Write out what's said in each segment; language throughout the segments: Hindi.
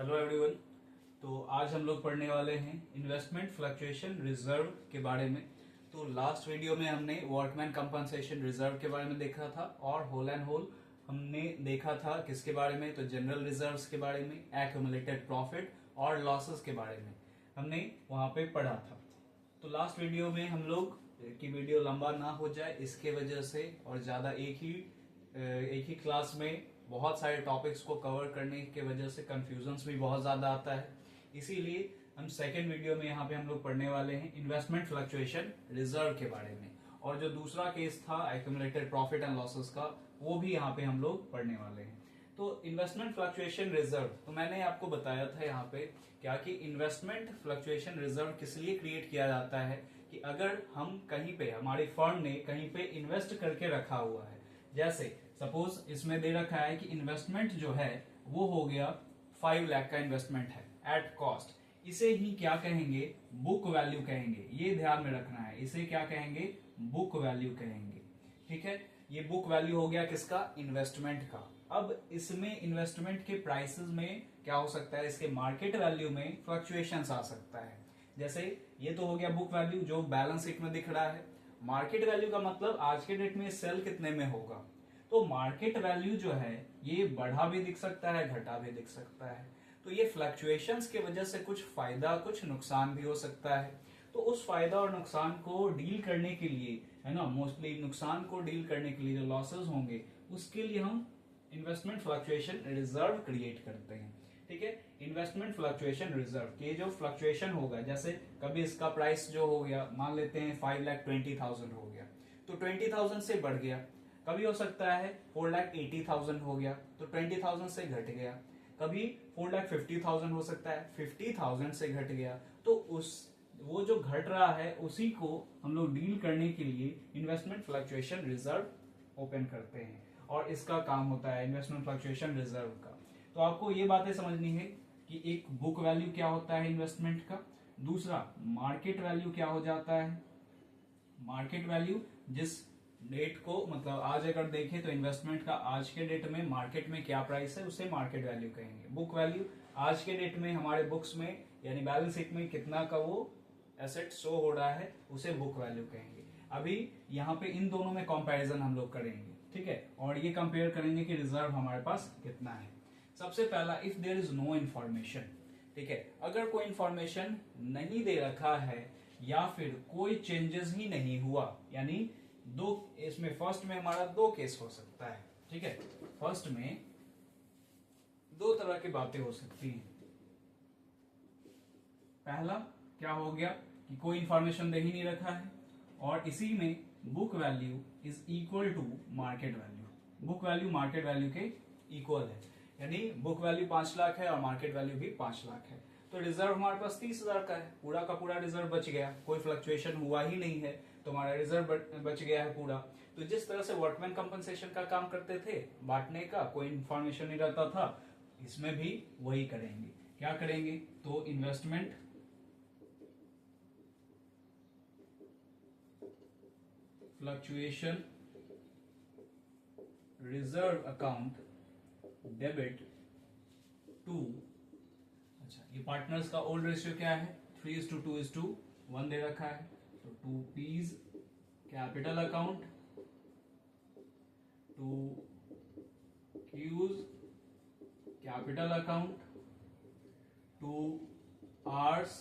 Hello everyone. तो आज हम लोग पढ़ने वाले हैं इन्वेस्टमेंट फ्लक्चुएशन रिजर्व के बारे में। तो लास्ट वीडियो में हमने वर्कमैन कंपनसेशन रिजर्व के बारे में देखा था और होल एंड होल हमने देखा था किसके बारे में, तो जनरल रिजर्व्स के बारे में, एक्यूमुलेटेड प्रॉफिट और लॉसेस के बारे में हमने वहां पे पढ़ा था। तो लास्ट वीडियो में हम लोग की वीडियो लंबा ना हो जाए इसके वजह से और ज्यादा एक ही क्लास में बहुत सारे टॉपिक्स को कवर करने के वजह से कंफ्यूजन्स भी बहुत ज्यादा आता है, इसीलिए हम सेकेंड वीडियो में यहाँ पे हम लोग पढ़ने वाले हैं इन्वेस्टमेंट फ्लक्चुएशन रिजर्व के बारे में। और जो दूसरा केस था एक्यूमुलेटेड प्रॉफिट एंड लॉसेस का, वो भी यहाँ पे हम लोग पढ़ने वाले हैं। तो इन्वेस्टमेंट फ्लक्चुएशन रिजर्व, तो मैंने आपको बताया था यहाँ पे क्या कि इन्वेस्टमेंट फ्लक्चुएशन रिजर्व किस लिए क्रिएट किया जाता है कि अगर हम कहीं पे, हमारी फर्म ने कहीं पे इन्वेस्ट करके रखा हुआ है, जैसे सपोज इसमें दे रखा है कि इन्वेस्टमेंट जो है वो हो गया 5 लाख का इन्वेस्टमेंट है एट कॉस्ट, इसे ही क्या कहेंगे, बुक वैल्यू कहेंगे। ये ध्यान में रखना है, इसे क्या कहेंगे, बुक वैल्यू कहेंगे। ठीक है, ये बुक वैल्यू हो गया किसका, इन्वेस्टमेंट का। अब इसमें इन्वेस्टमेंट के प्राइसेस में क्या हो सकता है, इसके मार्केट वैल्यू में फ्लक्चुएशंस आ सकता है। जैसे ये तो हो गया बुक वैल्यू जो बैलेंस शीट में दिख रहा है। मार्केट वैल्यू का मतलब आज के डेट में सेल कितने में होगा। तो मार्केट वैल्यू जो है ये बढ़ा भी दिख सकता है, घटा भी दिख सकता है। तो ये फ्लक्चुएशंस के वजह से कुछ फायदा कुछ नुकसान भी हो सकता है। तो उस फायदा और नुकसान को डील करने के लिए, है ना, मोस्टली नुकसान को डील करने के लिए जो लॉसेस होंगे उसके लिए हम इन्वेस्टमेंट फ्लक्चुएशन रिजर्व क्रिएट करते हैं। ठीक है, इन्वेस्टमेंट फ्लक्चुएशन रिजर्व ये जो फ्लक्चुएशन होगा, जैसे कभी इसका प्राइस जो हो गया, मान लेते हैं 5,20,000 हो गया तो 20,000 से बढ़ गया। कभी हो सकता है 4,80,000 हो गया तो 20,000 से घट गया। कभी 4,50,000 हो सकता है 50,000 से घट गया। तो वो जो घट रहा है उसी को हम लोग डील करने के लिए इन्वेस्टमेंट फ्लक्चुएशन रिजर्व ओपन करते हैं और इसका काम होता है इन्वेस्टमेंट फ्लक्चुएशन रिजर्व का। तो आपको ये बातें समझनी है कि एक बुक वैल्यू क्या होता है इन्वेस्टमेंट का, दूसरा मार्केट वैल्यू क्या हो जाता है। मार्केट वैल्यू जिस डेट को, मतलब आज अगर देखें तो इन्वेस्टमेंट का आज के डेट में मार्केट में क्या प्राइस है उसे मार्केट वैल्यू कहेंगे। बुक वैल्यू आज के डेट में हमारे बुक्स में यानी बैलेंस शीट में कितना का वो एसेट शो हो रहा है उसे बुक वैल्यू कहेंगे। अभी यहाँ पे इन दोनों में कंपैरिजन हम लोग करेंगे, ठीक है, और ये कंपेयर करेंगे कि रिजर्व हमारे पास कितना है। सबसे पहला, if there is no information, ठीक है, अगर कोई इंफॉर्मेशन नहीं दे रखा है या फिर कोई चेंजेस ही नहीं हुआ, यानी दो, इसमें फर्स्ट में हमारा दो केस हो सकता है। ठीक है, फर्स्ट में दो तरह की बातें हो सकती हैं। पहला क्या हो गया कि कोई इंफॉर्मेशन दे ही नहीं रखा है और इसी में book value is equal to market value. Book value market value के इक्वल है, यानी बुक वैल्यू 5 लाख है और मार्केट वैल्यू भी 5 लाख है। तो रिजर्व हमारे पास 30,000 का है, पूरा का पूरा रिजर्व बच गया, कोई फ्लक्चुएशन हुआ ही नहीं है तो हमारा रिजर्व बच गया है पूरा। तो जिस तरह से वर्कमैन कंपनसेशन का काम करते थे, बांटने का, कोई इंफॉर्मेशन नहीं रहता था, इसमें भी वही करेंगे। क्या करेंगे, तो investment fluctuation reserve account debit to, अच्छा ये पार्टनर्स का ओल्ड रेशियो क्या है, 3:2:1 दे रखा है, तो 2 P's capital account, 2 Q's capital account, 2 R's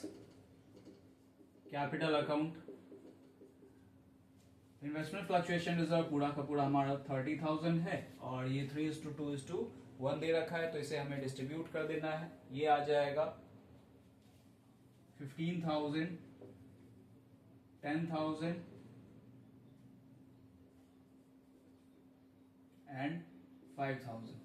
capital account. Investment fluctuation reserve पूरा का पूरा हमारा 30,000 है और ये 3:2:1 दे रखा है, तो इसे हमें डिस्ट्रीब्यूट कर देना है। ये आ जाएगा 15,000, 10,000 एंड 5,000।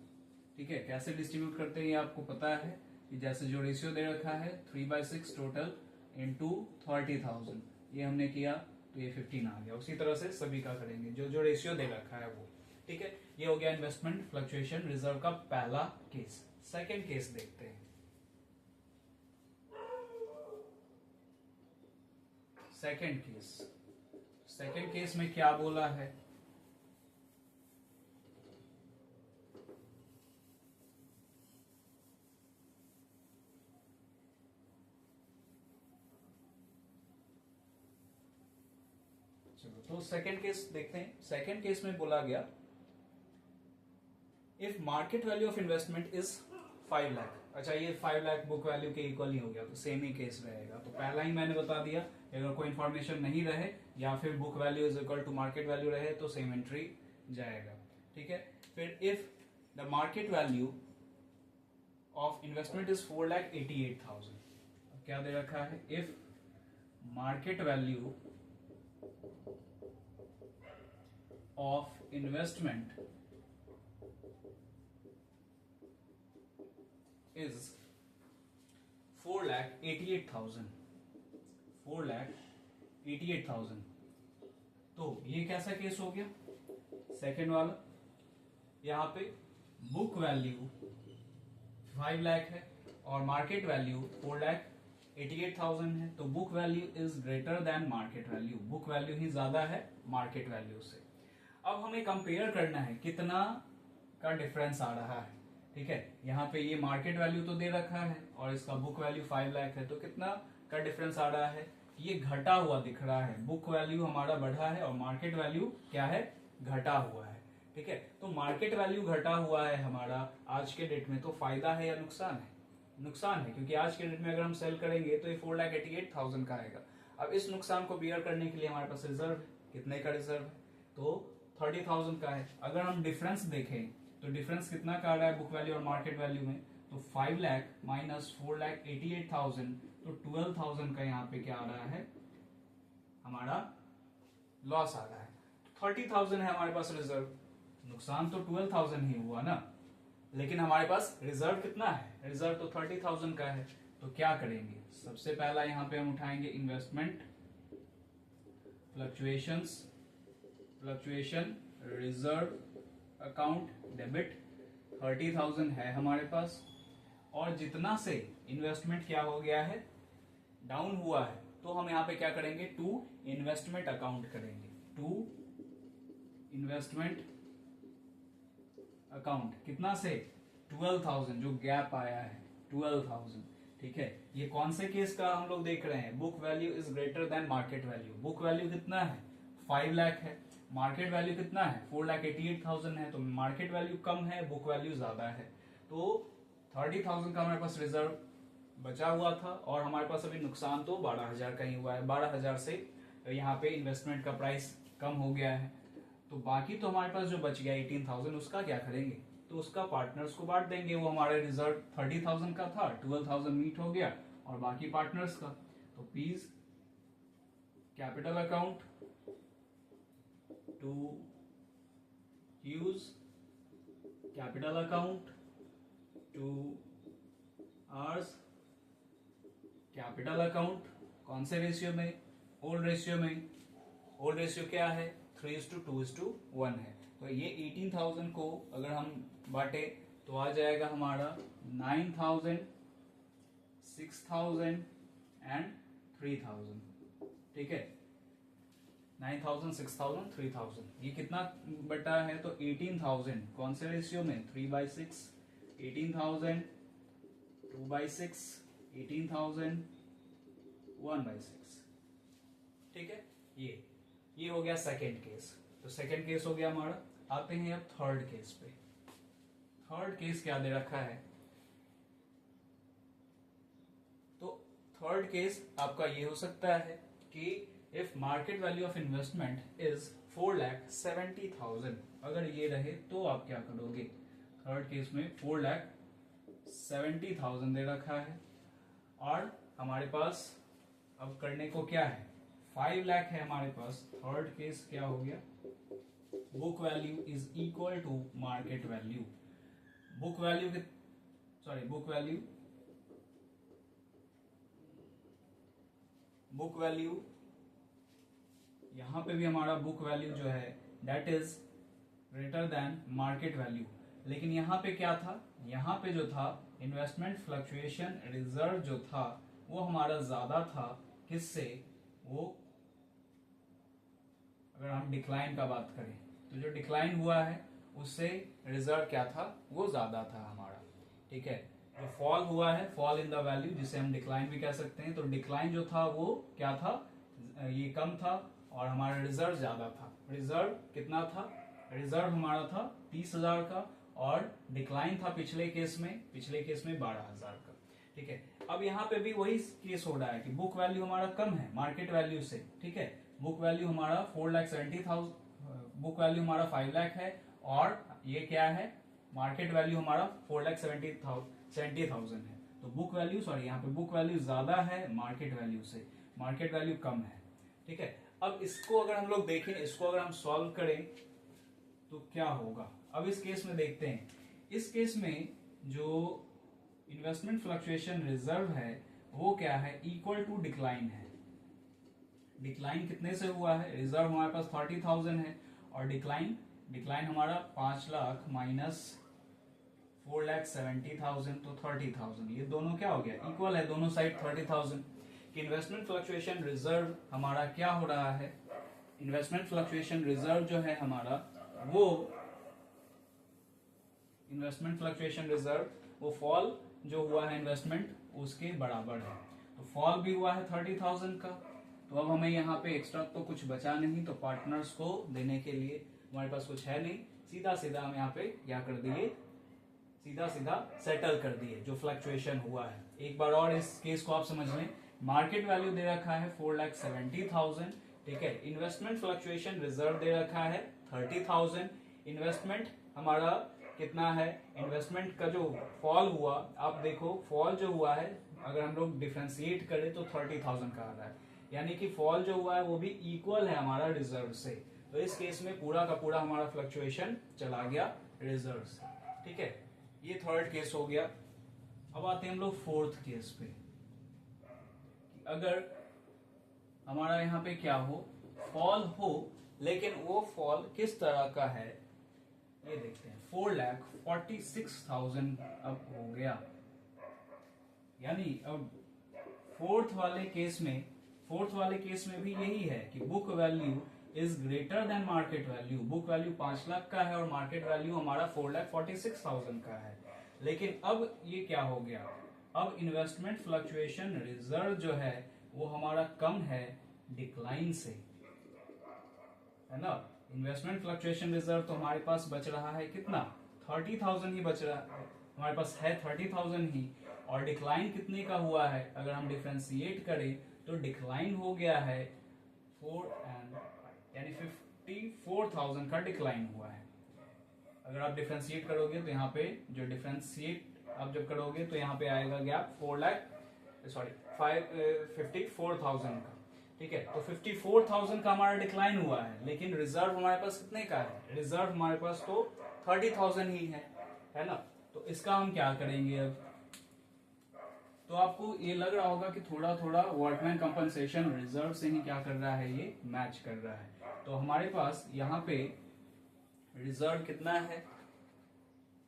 ठीक है, कैसे डिस्ट्रीब्यूट करते हैं ये आपको पता है कि जैसे जो रेशियो दे रखा है 3/6 टोटल इंटू 30,000, ये हमने किया तो ये 15 आ गया। उसी तरह से सभी का करेंगे जो जो रेशियो दे रखा है वो। ठीक है, ये हो गया इन्वेस्टमेंट फ्लक्चुएशन रिजर्व का पहला केस। सेकंड केस देखते हैं। सेकंड केस में क्या बोला है, चलो तो सेकंड केस देखते हैं। सेकंड केस में बोला गया if market value of investment is 5 lakh. अच्छा, ये 5 लाख बुक वैल्यू के इक्वल ही हो गया, तो सेम ही केस रहेगा। तो पहला ही मैंने बता दिया, अगर कोई इन्फॉर्मेशन नहीं रहे या फिर book value is equal to market value रहे तो सेम एंट्री जाएगा। ठीक है, फिर if the market value of investment is 4,88,000, क्या दे रखा है, if market value of investment is 4,88,000, 4,88,000। तो ये कैसा केस हो गया, सेकेंड वाला। यहाँ पे बुक वैल्यू 5 लाख है और मार्केट वैल्यू 4,88,000 है, तो book value is greater than market value, book value ही ज्यादा है मार्केट वैल्यू से। अब हमें कंपेयर करना है कितना का डिफरेंस आ रहा है। ठीक है, यहाँ पे ये मार्केट वैल्यू तो दे रखा है और इसका बुक वैल्यू 5 लाख है, तो कितना का डिफरेंस आ रहा है, ये घटा हुआ दिख रहा है। बुक वैल्यू हमारा बढ़ा है और मार्केट वैल्यू क्या है, घटा हुआ है। ठीक है, तो मार्केट वैल्यू घटा हुआ है हमारा आज के डेट में, तो फायदा है या नुकसान है, नुकसान है, क्योंकि आज के डेट में अगर हम सेल करेंगे तो ये 4,88,000 का आएगा। अब इस नुकसान को बियर करने के लिए हमारे पास रिजर्व, कितने का रिजर्व है, तो 30,000 का है। अगर हम डिफरेंस देखें तो डिफरेंस कितना का आ रहा है बुक वैल्यू और मार्केट वैल्यू में, तो 5 लाख माइनस 4,88,000, तो 12,000 का यहाँ पे क्या आ रहा है, हमारा लॉस आ रहा है। 30,000 है हमारे पास रिजर्व, नुकसान तो 12,000 ही हुआ ना, लेकिन हमारे पास रिजर्व कितना है, रिजर्व तो 30,000 का है। तो क्या करेंगे, सबसे पहला यहाँ पे हम उठाएंगे investment fluctuation reserve account debit, 30,000 है हमारे पास, और जितना से इन्वेस्टमेंट क्या हो गया है, डाउन हुआ है, तो हम यहाँ पे क्या करेंगे, टू इन्वेस्टमेंट अकाउंट करेंगे, टू इन्वेस्टमेंट अकाउंट कितना से, 12,000 जो गैप आया है 12,000। ठीक है, ये कौन से केस का हम लोग देख रहे हैं, book value is greater than market value. Book value कितना है, 5 लाख है, मार्केट वैल्यू कितना है, 4,88,000 है, तो मार्केट वैल्यू कम है, बुक वैल्यू ज्यादा है। तो 30,000 का हमारे पास रिजर्व बचा हुआ था और हमारे पास अभी नुकसान तो 12,000 का ही हुआ है। 12,000 से यहाँ पे इन्वेस्टमेंट का प्राइस कम हो गया है, तो बाकी तो हमारे पास जो बच गया 18,000, उसका क्या करेंगे, तो उसका पार्टनर्स को बांट देंगे। वो हमारे रिजर्व 30,000 का था, 12,000 मीट हो गया और बाकी पार्टनर्स का। तो please capital account to use capital account to ours capital account कौन से रेशियो में, ओल्ड रेशियो में। ओल्ड रेशियो क्या है, 3:2:1 है। तो ये 18,000 को अगर हम बांटे तो आ जाएगा हमारा 9,000, 6,000 एंड 3,000। ठीक है, 9,000, 6,000, 3,000, ये कितना बटा है, तो 18,000 कौन से रेशियो में, 3/6, 18,000 2/6, 18,000 1/6। ठीक है, ये हो गया सेकेंड केस। तो सेकेंड केस हो गया हमारा। आते हैं अब थर्ड केस पे। थर्ड केस क्या दे रखा है, तो थर्ड केस आपका ये हो सकता है कि if market value of investment is 4,70,000, अगर ये रहे तो आप क्या करोगे। थर्ड केस में 4,70,000 दे रखा है और हमारे पास अब करने को क्या है, 5 लाख है हमारे पास। थर्ड केस क्या हो गया, book value is equal to market value. Book value यहां पे भी हमारा बुक वैल्यू जो है that is greater than market value. लेकिन यहाँ पे क्या था, यहाँ पे जो था इन्वेस्टमेंट फ्लक्चुएशन रिजर्व जो था वो हमारा ज्यादा था, किससे, वो अगर हम डिक्लाइन का बात करें तो जो डिक्लाइन हुआ है उससे रिजर्व क्या था, वो ज्यादा था हमारा। ठीक है, जो फॉल हुआ है, फॉल इन द वैल्यू, जिसे हम डिक्लाइन भी कह सकते हैं, तो डिक्लाइन जो था वो क्या था, ये कम था और हमारा रिजर्व ज्यादा था। रिजर्व कितना था? रिजर्व हमारा था 30,000 का और डिक्लाइन था पिछले केस में 12,000 का। ठीक है, अब यहाँ पे भी वही केस हो रहा है कि बुक वैल्यू हमारा कम है मार्केट वैल्यू से। ठीक है, बुक वैल्यू हमारा 4,70,000, बुक वैल्यू हमारा 5 लाख है और ये क्या है, मार्केट वैल्यू हमारा 4,70,000 है। तो बुक वैल्यू यहाँ पे बुक वैल्यू ज्यादा है मार्केट वैल्यू से, मार्केट वैल्यू कम है। ठीक है, अब इसको अगर हम लोग देखें, इसको अगर हम सॉल्व करें तो क्या होगा। अब इस केस में देखते हैं, इस केस में जो इन्वेस्टमेंट फ्लक्चुएशन रिजर्व है वो क्या है, इक्वल टू डिक्लाइन है। डिक्लाइन कितने से हुआ है, रिजर्व हमारे पास 30,000 है और डिक्लाइन हमारा 5 लाख माइनस 4,70,000 तो 30,000, ये दोनों क्या हो गया, इक्वल है दोनों साइड 30,000। कि इन्वेस्टमेंट फ्लक्चुएशन रिजर्व हमारा क्या हो रहा है, इन्वेस्टमेंट फ्लक्चुएशन रिजर्व जो है हमारा वो इन्वेस्टमेंट फ्लक्चुएशन रिजर्व वो फॉल जो हुआ है इन्वेस्टमेंट उसके बराबर है। तो फॉल भी हुआ है 30,000 का। तो अब हमें यहाँ पे एक्स्ट्रा तो कुछ बचा नहीं, तो पार्टनर्स को देने के लिए हमारे पास कुछ है नहीं, सीधा सीधा हम यहाँ पे क्या कर दिए, सीधा सीधा सेटल कर दिए जो फ्लक्चुएशन हुआ है। एक बार और इस केस को आप समझ लें, मार्केट वैल्यू दे रखा है 4,70,000। ठीक है, इन्वेस्टमेंट फ्लक्चुएशन रिजर्व दे रखा है 30,000। इन्वेस्टमेंट हमारा कितना है, इन्वेस्टमेंट का जो फॉल हुआ, आप देखो फॉल जो हुआ है अगर हम लोग डिफरेंशिएट करें तो 30,000 का आ रहा है, यानी कि फॉल जो हुआ है वो भी इक्वल है हमारा रिजर्व से। तो इस केस में पूरा का पूरा हमारा फ्लक्चुएशन चला गया रिजर्व से। ठीक है, ये थर्ड केस हो गया। अब आते हैं हम लोग फोर्थ केस पे। अगर हमारा यहाँ पे क्या हो, फॉल हो, लेकिन वो फॉल किस तरह का है ये देखते हैं। 4,46,000 अब हो गया, यानी अब फोर्थ वाले केस में भी यही है कि book value is greater than market value. Book value 5 lakh का है और मार्केट वैल्यू हमारा 4,46,000 का है। लेकिन अब ये क्या हो गया, अब इन्वेस्टमेंट फ्लक्चुएशन रिजर्व जो है वो हमारा कम है डिक्लाइन से, है ना। इन्वेस्टमेंट फ्लक्चुएशन रिजर्व तो हमारे पास बच रहा है कितना, 30,000 ही बच रहा है, हमारे पास है 30,000 ही। और डिक्लाइन कितने का हुआ है, अगर हम डिफरेंशिएट करें तो डिक्लाइन हो गया है 54,000 का डिक्लाइन हुआ है। अगर आप डिफरेंशिएट करोगे तो यहाँ पे जो डिफरेंशिएट आप जब करोगे तो यहाँ पे आएगा गैप 54,000 का। ठीक है, तो 54,000 का हमारा डिक्लाइन हुआ है, लेकिन रिजर्व हमारे पास कितने का है, रिजर्व हमारे पास तो 30,000 ही है ना। तो इसका हम क्या करेंगे अब, तो आपको ये लग रहा होगा कि थोड़ा थोड़ा वर्कमैन कंपनसेशन रिजर्व से ही क्या कर रहा है, ये मैच कर रहा है। तो हमारे पास यहाँ पे रिजर्व कितना है,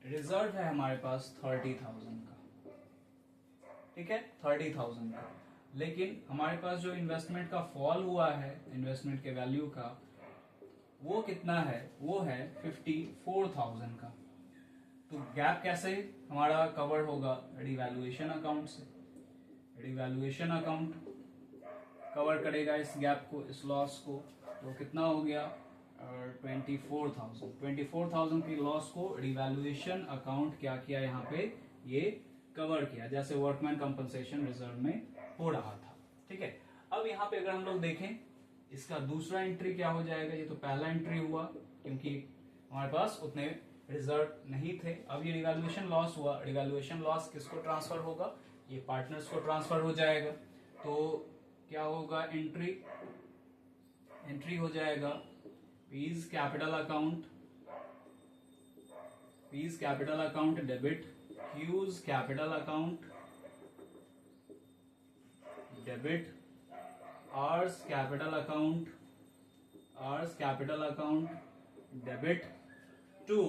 रिजर्व है हमारे पास 30,000 का। ठीक है, 30,000 का, लेकिन हमारे पास जो इन्वेस्टमेंट का फॉल हुआ है इन्वेस्टमेंट के वैल्यू का वो कितना है, वो है 54,000 का। तो गैप कैसे हमारा कवर होगा, रिवैल्यूएशन अकाउंट से। रिवैल्यूएशन अकाउंट कवर करेगा इस गैप को, इस लॉस को। तो कितना हो गया 24,000 की लॉस को रिवैल्यूएशन अकाउंट क्या किया, यहाँ पे ये कवर किया, जैसे वर्कमैन कंपनसेशन रिजर्व में हो रहा था। ठीक है, अब यहाँ पे अगर हम लोग देखें इसका दूसरा एंट्री क्या हो जाएगा, ये तो पहला एंट्री हुआ क्योंकि हमारे पास उतने रिजर्व नहीं थे। अब ये रिवैल्यूएशन लॉस हुआ, रिवैल्यूएशन लॉस किसको ट्रांसफर होगा, ये पार्टनर्स को ट्रांसफर हो जाएगा। तो क्या होगा, एंट्री हो जाएगा P's capital account debit, Q's capital account debit, R's capital account debit to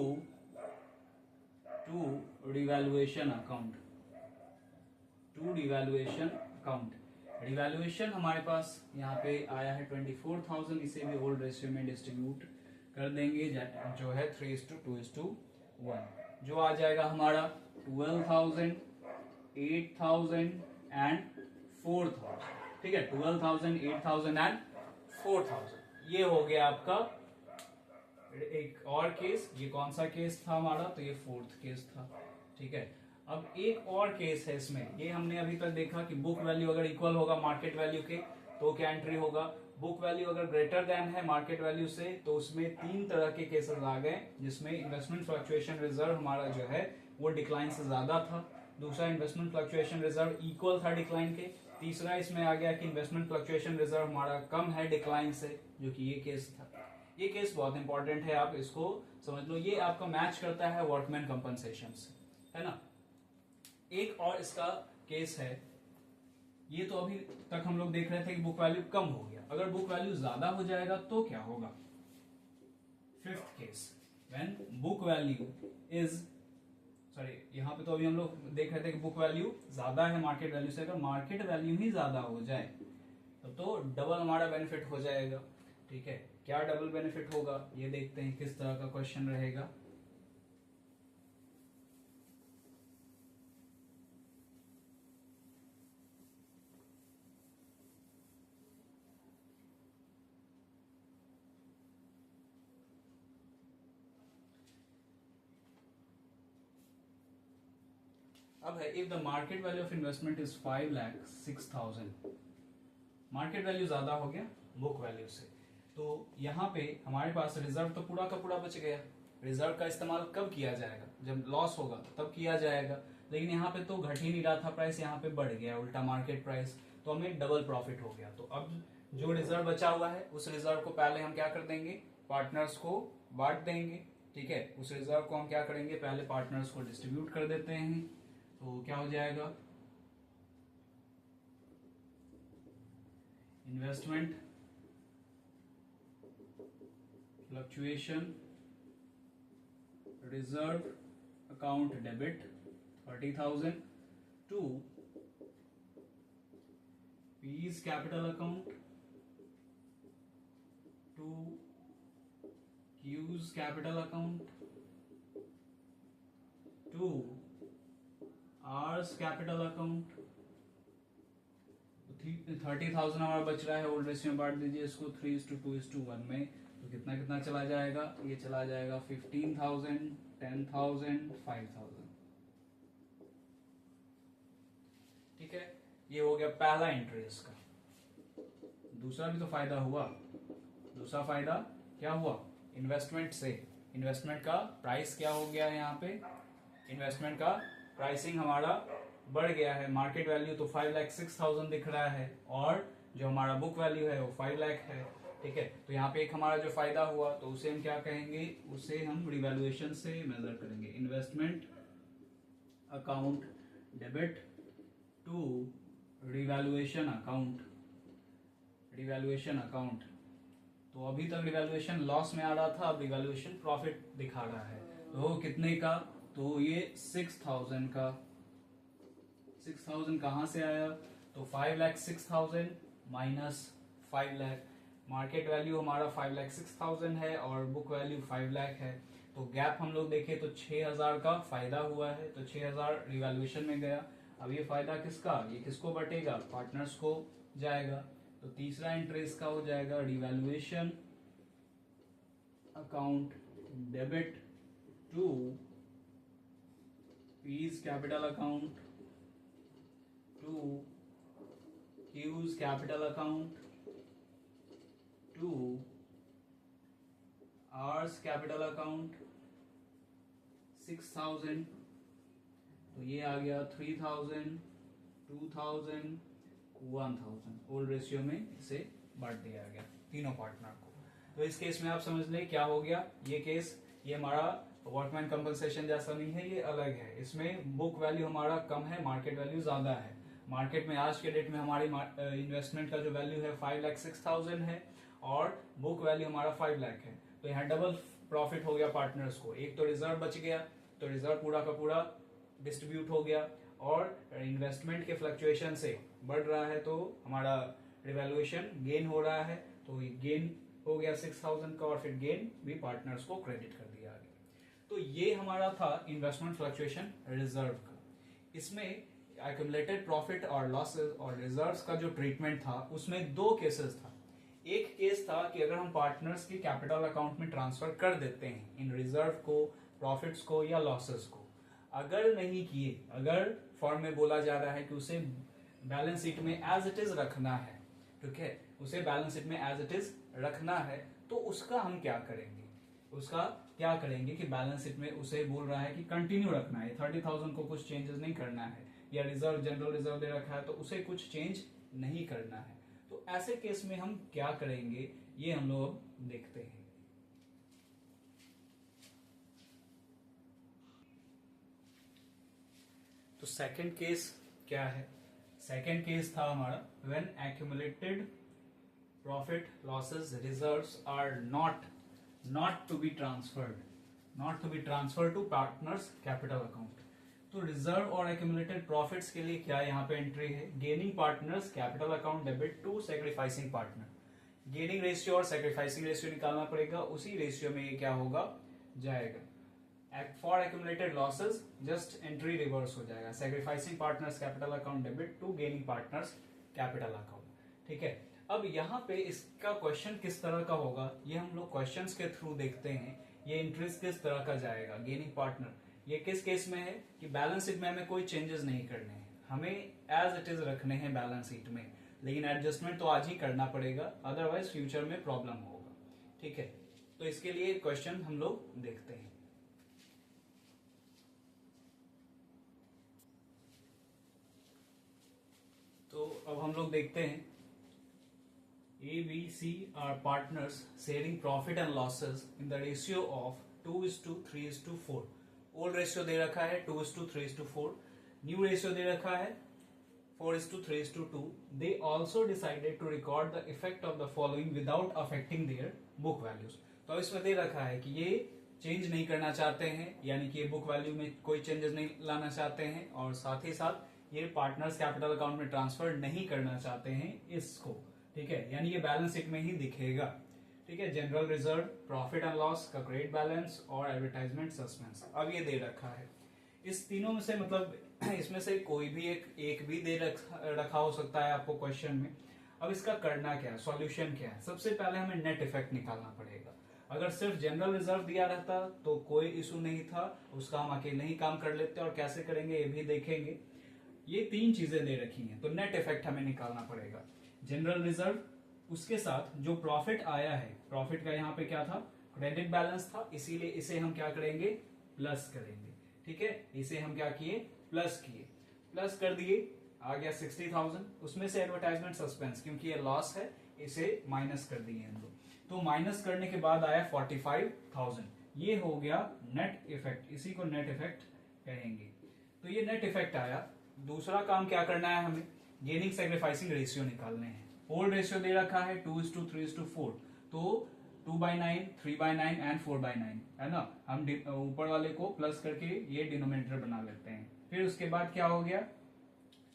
revaluation account, revaluation हमारे पास यहाँ पे आया है 24,000, इसे भी ओल्ड रेशियो में डिस्ट्रीब्यूट कर देंगे जो है 3:2:1, जो आ जाएगा हमारा 12,000, 8,000 एंड 4,000। ठीक है, 12,000, 8,000 एंड 4,000। ये हो गया आपका एक और केस। ये कौन सा केस था हमारा? तो ये फोर्थ केस था। ठीक है, अब एक और केस है इसमें। ये हमने अभी तक देखा कि बुक वैल्यू अगर इक्वल होगा मार्केट वैल्यू के तो क्या एंट्री होगा, बुक वैल्यू अगर ग्रेटर देन है मार्केट वैल्यू से तो उसमें तीन तरह के केसेस आ गए, जिसमें इन्वेस्टमेंट फ्लक्चुएशन रिजर्व हमारा जो है वो डिक्लाइन से ज्यादा था, दूसरा इन्वेस्टमेंट फ्लक्चुएशन रिजर्व इक्वल था डिक्लाइन के, तीसरा इसमें आ गया कि इन्वेस्टमेंट फ्लक्चुएशन रिजर्व हमारा कम है डिक्लाइन से, जो कि ये केस था। ये केस बहुत इंपॉर्टेंट है, आप इसको समझ लो। ये आपका मैच करता है वर्कमैन कंपनसेशन से, है ना। एक और इसका केस है, ये तो अभी तक हम लोग देख रहे थे कि बुक वैल्यू कम हो गया, अगर बुक वैल्यू ज्यादा हो जाएगा तो क्या होगा। Fifth case, when book value is sorry, यहाँ पे तो अभी हम लोग देख रहे थे कि बुक वैल्यू ज्यादा है मार्केट वैल्यू से, अगर मार्केट वैल्यू ही ज्यादा हो जाए तो डबल हमारा बेनिफिट हो जाएगा। ठीक है, क्या डबल बेनिफिट होगा ये देखते हैं, किस तरह का क्वेश्चन रहेगा। अब है, if the market value of investment is 5,06,000, market value ज्यादा हो गया बुक वैल्यू से, तो यहाँ पे हमारे पास रिजर्व तो पूरा का पूरा बच गया। रिजर्व का इस्तेमाल कब किया जाएगा? जब लॉस होगा तो तब किया जाएगा, लेकिन यहाँ पे तो घट ही नहीं रहा था प्राइस, यहाँ पे बढ़ गया उल्टा मार्केट प्राइस, तो हमें डबल प्रॉफिट हो गया। तो अब जो रिजर्व बचा हुआ है उस रिजर्व को पहले हम क्या कर देंगे, पार्टनर्स को बांट देंगे। ठीक है, उस रिजर्व को हम क्या करेंगे, पहले पार्टनर्स को डिस्ट्रीब्यूट कर देते हैं, तो क्या हो जाएगा, investment fluctuation reserve account debit 30,000 to P's capital account to Q's capital account to R's capital account. 30,000 हमारा बच रहा है, ओल्ड रेशियो में बांट दीजिए इसको 3:2:1 में, तो कितना कितना चला जाएगा, ये चला जाएगा 15,000, 10,000, 5,000। ठीक है, ये हो गया पहला एंट्री इसका। दूसरा भी तो फायदा हुआ, दूसरा फायदा क्या हुआ, इन्वेस्टमेंट से, इन्वेस्टमेंट का प्राइस क्या हो गया है, यहाँ पे इन्वेस्टमेंट का प्राइसिंग हमारा बढ़ गया है। मार्केट वैल्यू तो 5,06,000 दिख रहा है और जो हमारा बुक वैल्यू है वो 5 लाख है। ठीक है, तो यहाँ पे एक हमारा जो फायदा हुआ तो उसे हम क्या कहेंगे, उसे हम रिवैल्यूएशन से मेजर करेंगे। Investment account debit to revaluation account, revaluation account. तो अभी तक रिवैल्यूएशन लॉस में आ रहा था, अब रिवैल्यूएशन प्रॉफिट दिखा रहा है। तो कितने का, तो ये 6,000 का। 6,000 कहाँ से आया, तो 5,06,000 माइनस 5 लाख, मार्केट वैल्यू हमारा 5,06,000 है और बुक वैल्यू 5 लाख है, तो गैप हम लोग देखें तो 6,000 का फायदा हुआ है, तो 6,000 रिवैल्यूएशन में गया। अब ये फायदा किसका, ये किसको बटेगा, पार्टनर्स को जाएगा। तो तीसरा एंट्री इसका हो जाएगा revaluation account debit to P's capital account to Q's capital account to R's capital account 6,000, तो ये आ गया 3,000, 2,000, 1,000। ओल्ड रेशियो में इसे बांट दिया गया तीनों पार्टनर को। तो इस केस में आप समझ लें क्या हो गया, ये केस, ये हमारा वर्कमैन कंपनसेशन जैसा नहीं है, ये अलग है। इसमें बुक वैल्यू हमारा कम है, मार्केट वैल्यू ज्यादा है। मार्केट में आज के डेट में हमारी इन्वेस्टमेंट का जो वैल्यू है 5,06,000 है और बुक वैल्यू हमारा 5 लाख है, तो यहाँ डबल प्रॉफिट हो गया पार्टनर्स को। एक तो रिजर्व बच गया, तो रिजर्व पूरा का पूरा डिस्ट्रीब्यूट हो गया, और इन्वेस्टमेंट के फ्लक्चुएशन से बढ़ रहा है तो हमारा रिवैल्यूएशन गेन हो रहा है, तो ये गेन हो गया 6,000 का, और फिर गेन भी पार्टनर्स को क्रेडिट कर दिया गया। तो ये हमारा था इन्वेस्टमेंट फ्लक्चुएशन रिजर्व का। इसमें एक्यूमुलेटेड प्रॉफिट और लॉसेस और रिजर्व्स का जो ट्रीटमेंट था उसमें दो केसेस था। एक केस था कि अगर हम पार्टनर्स के कैपिटल अकाउंट में ट्रांसफर कर देते हैं इन रिजर्व को, प्रॉफिट्स को या लॉसेस को, अगर नहीं किए, अगर फॉर्म में बोला जा रहा है कि उसे बैलेंस शीट में एज इट इज रखना है, ठीक है, उसे बैलेंस शीट में एज इट इज रखना है, तो उसका हम क्या करेंगे, उसका क्या करेंगे कि बैलेंस शीट में उसे बोल रहा है कि कंटिन्यू रखना है, 30,000 को कुछ चेंजेस नहीं करना है, या रिजर्व जनरल रिजर्व दे रखा है तो उसे कुछ चेंज नहीं करना है। तो ऐसे केस में हम क्या करेंगे ये हम लोग देखते हैं। तो सेकंड केस क्या है? सेकंड केस था हमारा when accumulated profit losses reserves are not to be transferred to partners capital account. तो रिजर्व और एक्यूमुलेटेड प्रॉफिट्स के लिए क्या यहाँ पे एंट्री है? Gaining partners capital account debit to sacrificing partner. Gaining ratio और सैक्रिफाइसिंग रेशियो निकालना पड़ेगा, उसी रेशियो में ये क्या होगा, जाएगा। For accumulated losses just entry reverse हो जाएगा, sacrificing partners capital account debit to gaining partners capital account. ठीक है, अब यहाँ पे इसका क्वेश्चन किस तरह का होगा ये हम लोग क्वेश्चंस के थ्रू देखते हैं। ये एंट्रीज किस तरह का जाएगा, गेनिंग पार्टनर, ये किस केस में है कि बैलेंस शीट में हमें कोई चेंजेस नहीं करने हैं, हमें एज इट इज रखने हैं बैलेंस शीट में, लेकिन एडजस्टमेंट तो आज ही करना पड़ेगा, अदरवाइज फ्यूचर में प्रॉब्लम होगा। ठीक है, तो इसके लिए क्वेश्चन हम लोग देखते हैं। तो अब हम लोग देखते हैं, A, B, C are partners sharing profit and losses in the ratio of 2:3:4। Old ratio दे रखा है 2:3:4, न्यू रेशियो दे रखा है 4:3:2। They also decided to record the effect of the following without affecting their book values। तो इसमें दे रखा है कि ये चेंज नहीं करना चाहते हैं, यानी कि ये बुक वैल्यू में कोई चेंजेस नहीं लाना चाहते हैं, और साथ ही साथ ये पार्टनर्स कैपिटल अकाउंट में ट्रांसफर नहीं करना चाहते हैं इसको। ठीक है, यानी ये बैलेंस शीट में ही दिखेगा। ठीक है, general reserve, profit and loss का क्रेडिट बैलेंस और एडवर्टाइजमेंट सस्पेंस अब ये दे रखा है। इस तीनों में से मतलब इसमें से कोई भी एक भी दे रखा हो सकता है आपको क्वेश्चन में। अब इसका करना क्या है, सॉल्यूशन क्या है? सबसे पहले हमें नेट इफेक्ट निकालना पड़ेगा। अगर सिर्फ जनरल रिजर्व दिया रहता तो कोई इशू नहीं था, उसका हम अकेले ही काम कर लेते, और कैसे करेंगे ये भी देखेंगे। ये तीन चीजें दे रखी हैं, तो नेट इफेक्ट हमें निकालना पड़ेगा। जनरल रिजर्व, उसके साथ जो प्रॉफिट आया है, प्रॉफिट का यहाँ पे क्या था, क्रेडिट बैलेंस था, इसीलिए इसे हम क्या करेंगे, प्लस करेंगे। ठीक है, इसे हम क्या किए, प्लस किए, प्लस कर दिए, आ गया 60,000। उसमें से एडवर्टाइजमेंट सस्पेंस, क्योंकि ये लॉस है, इसे माइनस कर दिए हम लोग। तो माइनस करने के बाद आया 45,000, ये हो गया नेट इफेक्ट, इसी को नेट इफेक्ट कहेंगे। तो ये नेट इफेक्ट आया। दूसरा काम क्या करना है हमें, गेनिंग सैक्रिफाइसिंग रेशियो निकालने हैं। ओल्ड रेशियो दे रखा है 2:3:4, तो 2/9, 3/9 एंड 4/9 है ना। हम ऊपर वाले को प्लस करके ये डिनोमिनेटर बना लेते हैं। फिर उसके बाद क्या हो गया,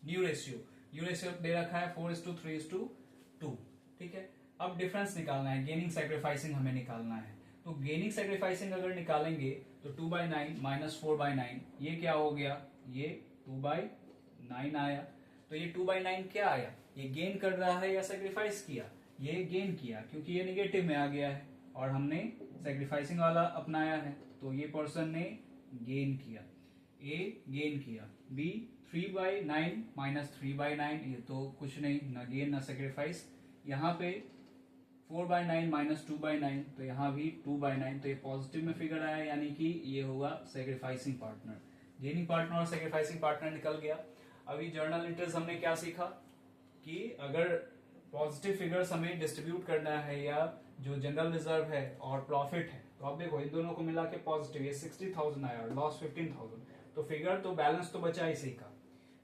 न्यू रेशियो दे रखा है 4:3:2। ठीक है, अब डिफरेंस निकालना है, गेनिंग सैक्रिफाइसिंग हमें निकालना है। तो गेनिंग सैक्रिफाइसिंग अगर निकालेंगे तो 2/9 माइनस 4/9, ये क्या हो गया, ये 2/9 आया। तो ये 2/9 क्या आया, ये गेन कर रहा है या सैक्रिफाइस किया, ये गेन किया, क्योंकि ये नेगेटिव में आ गया है और हमने सैक्रिफाइसिंग वाला अपनाया है, तो ये पर्सन ने गेन किया, ए गेन किया, बी 3/9 माइनस 3/9, ये तो कुछ नहीं, ना गेन ना सैक्रिफाइस। यहाँ पे 4/9 माइनस 2/9, तो यहाँ भी 2/9, तो ये पॉजिटिव में फिगर आया, यानी कि ये होगा सैक्रिफाइसिंग पार्टनर। गेनिंग पार्टनर और सैक्रिफाइसिंग पार्टनर निकल गया। अभी जर्नल एंट्रीज हमने क्या सीखा कि अगर पॉजिटिव फिगर्स हमें डिस्ट्रीब्यूट करना है, या जो जनरल रिजर्व है और प्रॉफिट है, तो आप देखो इन दोनों को मिला के पॉजिटिव, ये 60,000 आया और लॉस 15,000, तो फिगर तो बैलेंस तो बचा इसी का।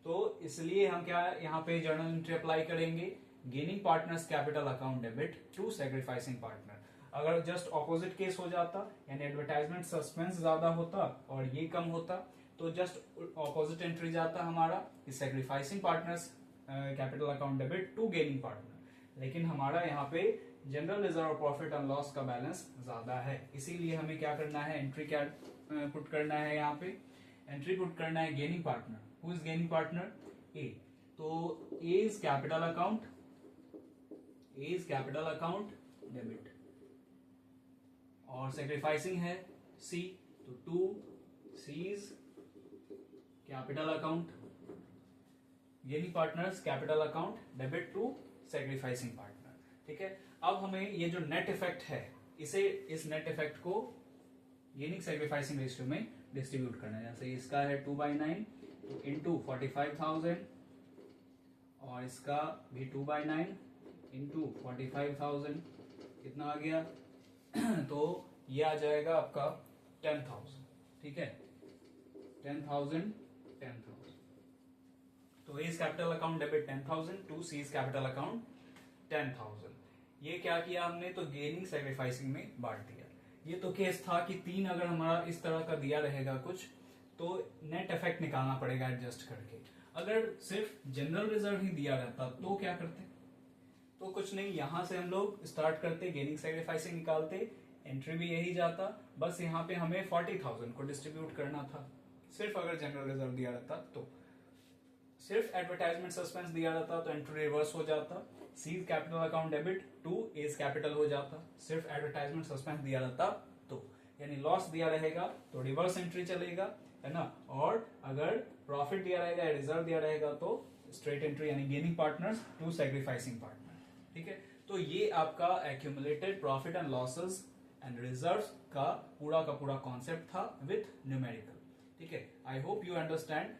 तो इसलिए हम क्या यहाँ पे जर्नल एंट्री अप्लाई करेंगे, gaining partners capital account debit to sacrificing partner. अगर जस्ट ऑपोजिट केस हो जाता, यानी एडवर्टाइजमेंट सस्पेंस ज्यादा होता और ये कम होता, तो जस्ट ऑपोजिट एंट्री जाता हमारा sacrificing partners capital account debit to gaining partner. लेकिन हमारा यहाँ पे general reserve profit and loss का बैलेंस ज्यादा है, इसीलिए हमें क्या करना है, एंट्री क्या पुट करना है, यहाँ पे एंट्री पुट करना है gaining partner. Who is gaining partner, A. तो A is capital account, A is capital account debit, और सेक्रीफाइसिंग है सी, तो to C's capital account, gaining partners capital account debit to sacrificing partner. ठीक है, अब हमें ये जो नेट इफेक्ट है इसे, इस नेट इफेक्ट को गेनिंग सेक्रीफाइसिंग रेशियो में डिस्ट्रीब्यूट करना है। जैसे इसका है 2/9 इंटू 45,000 और इसका भी 2/9 इंटू 45,000, कितना आ गया तो ये आ जाएगा आपका 10,000। ठीक है, 10,000 10,000। तो is capital account debit 10,000 to C is capital account 10,000। ये क्या किया हमने, तो गेनिंग सेक्रीफाइसिंग में बांट दिया। ये तो केस था कि 3 अगर हमारा इस तरह का दिया रहेगा कुछ, तो नेट इफेक्ट निकालना पड़ेगा एडजस्ट करके। अगर सिर्फ जनरल रिजर्व ही दिया रहता तो क्या करते, तो कुछ नहीं, यहां से हम लोग स्टार्ट करते, गेनिंग सेक्रीफाइसिंग निकालते, एंट्री भी यही जाता, बस यहाँ पे हमें 40,000 को डिस्ट्रीब्यूट करना था। सिर्फ अगर जनरल रिजर्व दिया रहता तो, सिर्फ एडवर्टाइजमेंट सस्पेंस दिया रहता तो एंट्री रिवर्स हो जाता, C capital account debit to A's capital हो जाता। सिर्फ एडवर्टाइजमेंट सस्पेंस दिया रहता तो, यानी लॉस दिया रहेगा तो रिवर्स एंट्री चलेगा, है ना, और अगर प्रॉफिट दिया रहेगा या रिजर्व दिया रहेगा तो स्ट्रेट एंट्री, यानी gaining partners to sacrificing partner. ठीक है, तो ये आपका accumulated profit and losses and reserves का पूरा कॉन्सेप्ट था विथ न्यूमेरिकल। ठीक है, I hope you understand.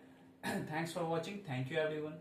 Thanks for watching, thank you everyone.